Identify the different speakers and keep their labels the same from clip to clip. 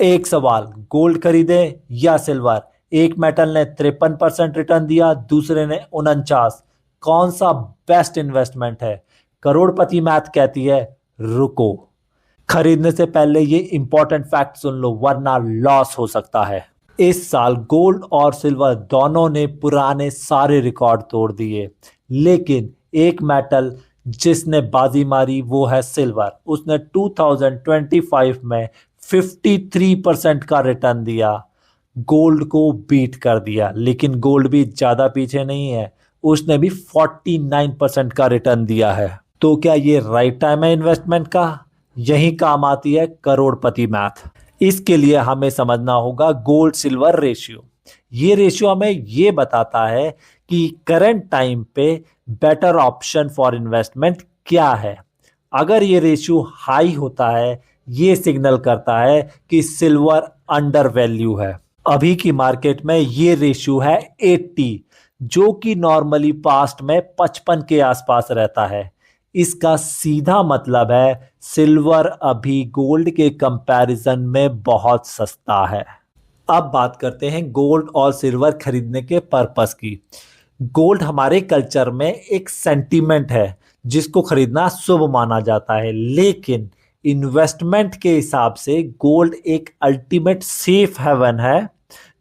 Speaker 1: एक सवाल, गोल्ड खरीदे या सिल्वर? एक मेटल ने 53% रिटर्न दिया, दूसरे ने 49। कौन सा बेस्ट इन्वेस्टमेंट है? करोड़पति मैथ कहती है रुको, खरीदने से पहले ये इंपॉर्टेंट फैक्ट सुन लो वरना लॉस हो सकता है। इस साल गोल्ड और सिल्वर दोनों ने पुराने सारे रिकॉर्ड तोड़ दिए, लेकिन एक मेटल जिसने बाजी मारी वो है सिल्वर। उसने 2025 में 53% का रिटर्न दिया, गोल्ड को बीट कर दिया। लेकिन गोल्ड भी ज्यादा पीछे नहीं है, उसने भी 49% का रिटर्न दिया है। तो क्या ये राइट टाइम है इन्वेस्टमेंट का? यही काम आती है करोड़पति मैथ। इसके लिए हमें समझना होगा गोल्ड सिल्वर रेशियो। ये रेशियो हमें ये बताता है कि करंट टाइम पे बेटर ऑप्शन फॉर इन्वेस्टमेंट क्या है। अगर ये रेशियो हाई होता है, ये सिग्नल करता है कि सिल्वर अंडर वैल्यू है। अभी की मार्केट में ये रेशियो है 80, जो कि नॉर्मली पास्ट में 55 के आसपास रहता है। इसका सीधा मतलब है सिल्वर अभी गोल्ड के कंपैरिजन में बहुत सस्ता है। अब बात करते हैं गोल्ड और सिल्वर खरीदने के पर्पस की। गोल्ड हमारे कल्चर में एक सेंटीमेंट है जिसको खरीदना शुभ माना जाता है, लेकिन इन्वेस्टमेंट के हिसाब से गोल्ड एक अल्टीमेट सेफ हेवन है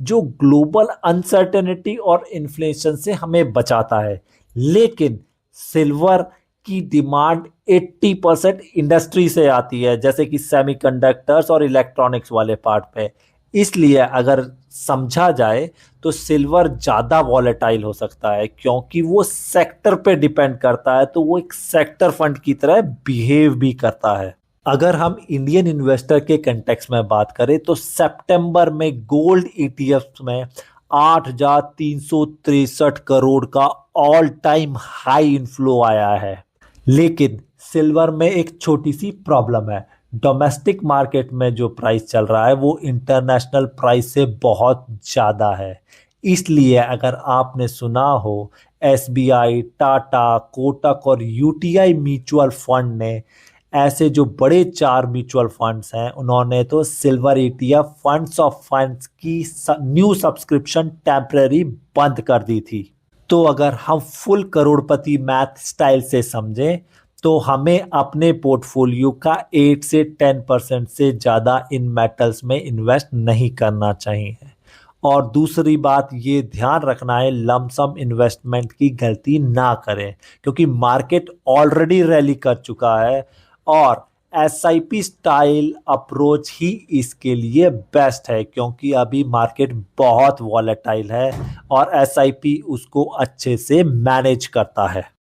Speaker 1: जो ग्लोबल अनसर्टेनिटी और इन्फ्लेशन से हमें बचाता है। लेकिन सिल्वर की डिमांड 80% इंडस्ट्री से आती है, जैसे कि सेमीकंडक्टर्स और इलेक्ट्रॉनिक्स वाले पार्ट पे। इसलिए अगर समझा जाए तो सिल्वर ज़्यादा वॉलेटाइल हो सकता है, क्योंकि वो सेक्टर पे डिपेंड करता है, तो वो एक सेक्टर फंड की तरह बिहेव भी करता है। अगर हम इंडियन इन्वेस्टर के कंटेक्स्ट में बात करें तो सितंबर में गोल्ड ईटीएफ में 8,363 करोड़ का ऑल टाइम हाई इनफ्लो आया है। लेकिन सिल्वर में एक छोटी सी प्रॉब्लम है। डोमेस्टिक मार्केट में जो प्राइस चल रहा है वो इंटरनेशनल प्राइस से बहुत ज़्यादा है। इसलिए अगर आपने सुना हो एसबीआई, टाटा, कोटक और यूटीआई म्यूचुअल फंड ने, ऐसे जो बड़े 4 म्यूचुअल फंड्स हैं, उन्होंने तो silver ETF funds of funds की न्यू सब्सक्रिप्शन टेम्पररी बंद कर दी थी। तो अगर हम फुल करोड़पति मैथ स्टाइल से समझें तो हमें अपने पोर्टफोलियो का 8 से 10% से ज़्यादा इन मेटल्स में इन्वेस्ट नहीं करना चाहिए। और दूसरी बात ये ध्यान रखना है लमसम इन्वेस्टमेंट की गलती ना करें, क्योंकि मार्केट ऑलरेडी रैली कर चुका है और एसआईपी स्टाइल अप्रोच ही इसके लिए बेस्ट है, क्योंकि अभी मार्केट बहुत वॉलेटाइल है और एसआईपी उसको अच्छे से मैनेज करता है।